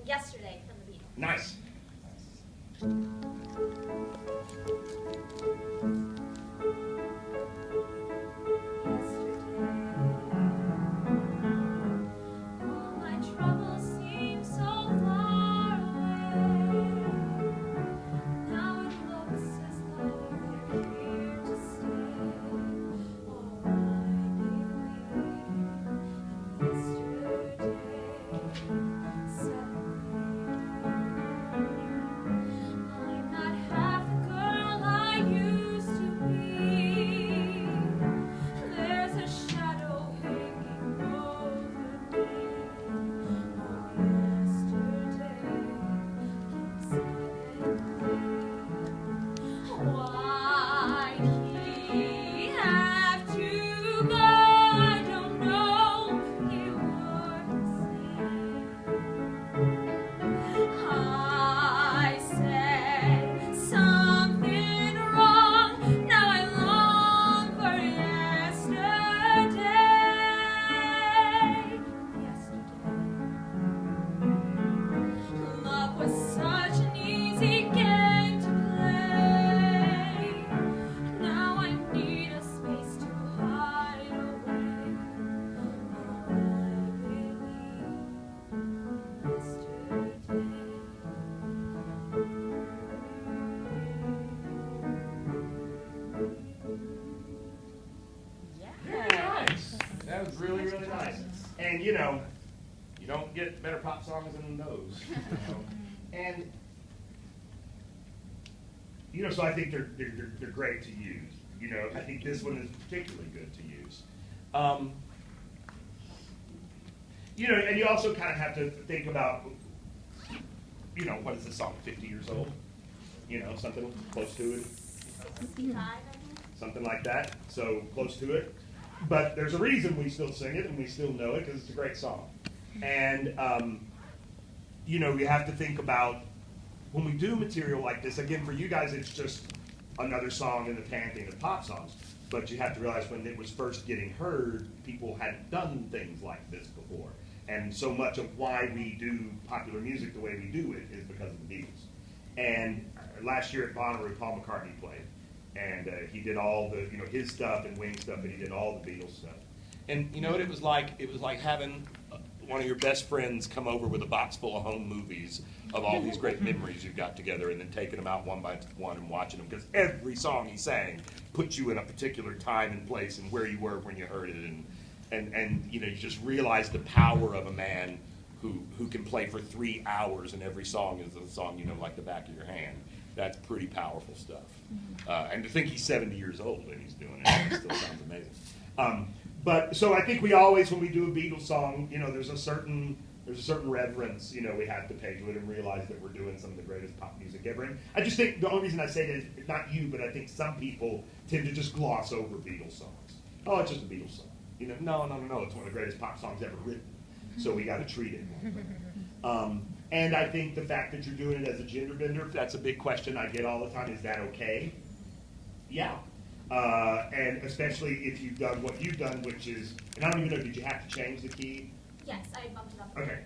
Yesterday from the Beatles. Nice. And you know, you don't get better pop songs than those. You know? And you know, so I think they're great to use. You know, I think this one is particularly good to use. You know, and you also kind of have to think about, you know, what is this song? 50 years old? You know, something close to it. 65, I think. Something like that. So close to it. But there's a reason we still sing it and we still know it because it's a great song. And, you know, you have to think about when we do material like this, again, for you guys, it's just another song in the pantheon of pop songs. But you have to realize when it was first getting heard, people hadn't done things like this before. And so much of why we do popular music the way we do it is because of the Beatles. And last year at Bonnaroo, Paul McCartney played. And he did all the, you know, his stuff and Wing's stuff, and he did all the Beatles stuff. And you know what it was like? It was like having one of your best friends come over with a box full of home movies of all these great memories you've got together, and then taking them out one by one and watching them, because every song he sang put you in a particular time and place and where you were when you heard it, and you know, you just realize the power of a man who can play for 3 hours and every song is a song you know like the back of your hand. That's pretty powerful stuff. And to think he's 70 years old and he's doing it, it still sounds amazing. But so I think we always, when we do a Beatles song, you know, there's a certain reverence, you know, we have to pay to it and realize that we're doing some of the greatest pop music ever. And I just think the only reason I say that is not you, but I think some people tend to just gloss over Beatles songs. Oh, it's just a Beatles song. You know, no, it's one of the greatest pop songs ever written. So we got to treat it. And I think the fact that you're doing it as a gender bender, that's a big question I get all the time. Is that okay? Yeah. And especially if you've done what you've done, which is, and I don't even know, did you have to change the key? Yes, I bumped it up. Okay,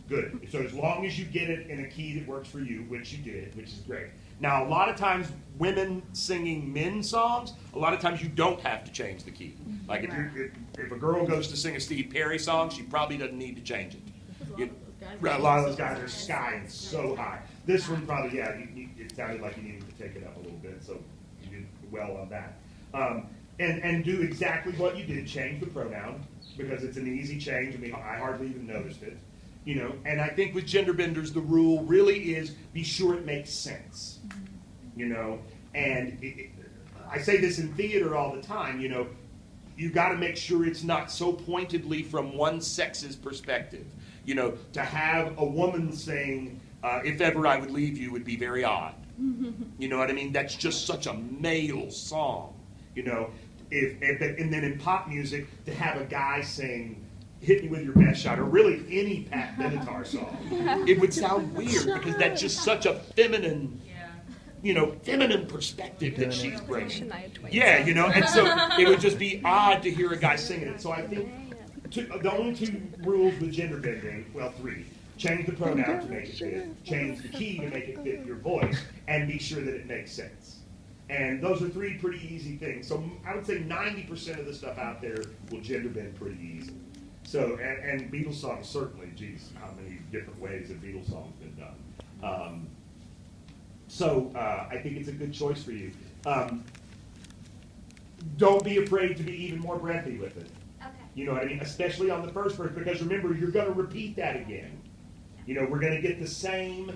good. So as long as you get it in a key that works for you, which you did, which is great. Now, a lot of times, women singing men's songs, a lot of times you don't have to change the key. Like if a girl goes to sing a Steve Perry song, she probably doesn't need to change it. A lot of those guys are skying so high. This one probably, yeah, it sounded like you needed to take it up a little bit, so you did well on that. And do exactly what you did, change the pronoun, because it's an easy change. I mean, I hardly even noticed it. You know, and I think with gender benders, the rule really is be sure it makes sense. You know, and I say this in theater all the time, you know, you got to make sure it's not so pointedly from one sex's perspective. You know, to have a woman sing, if ever I would leave you would be very odd. You know what I mean? That's just such a male song. You know, and then in pop music, to have a guy sing Hit Me With Your Best Shot, or really any Pat Benatar song, it would sound weird because that's just such a feminine, you know, feminine perspective that she's bringing. Yeah, you know, and so it would just be odd to hear a guy singing it. So I think the only 2 rules with gender bending, well, 3. change the pronoun to make it fit, change the key to make it fit your voice, and be sure that it makes sense. And those are three pretty easy things. So I would say 90% of the stuff out there will gender bend pretty easy. So, and Beatles songs certainly, geez, how many different ways have Beatles songs been done. I think it's a good choice for you. Don't be afraid to be even more breathy with it. Okay. You know what I mean? Especially on the first verse, because remember, you're going to repeat that again. You know, we're going to get the same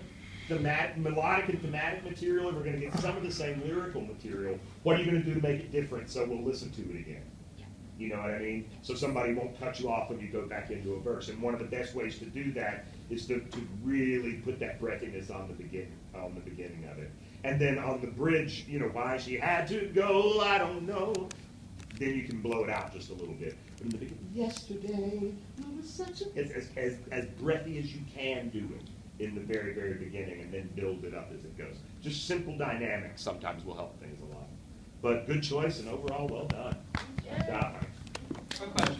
melodic and thematic material, and we're going to get some of the same lyrical material. What are you going to do to make it different so we'll listen to it again? Yeah. You know what I mean? So somebody won't cut you off when you go back into a verse. And one of the best ways to do that is to really put that breathiness on the beginning of it. And then on the bridge, you know, why she had to go, I don't know. Then you can blow it out just a little bit. But in the beginning, yesterday was such a... As breathy as you can do it in the very, very beginning, and then build it up as it goes. Just simple dynamics sometimes will help things a lot. But good choice, and overall, well done. Nice job, Mike. Quick question.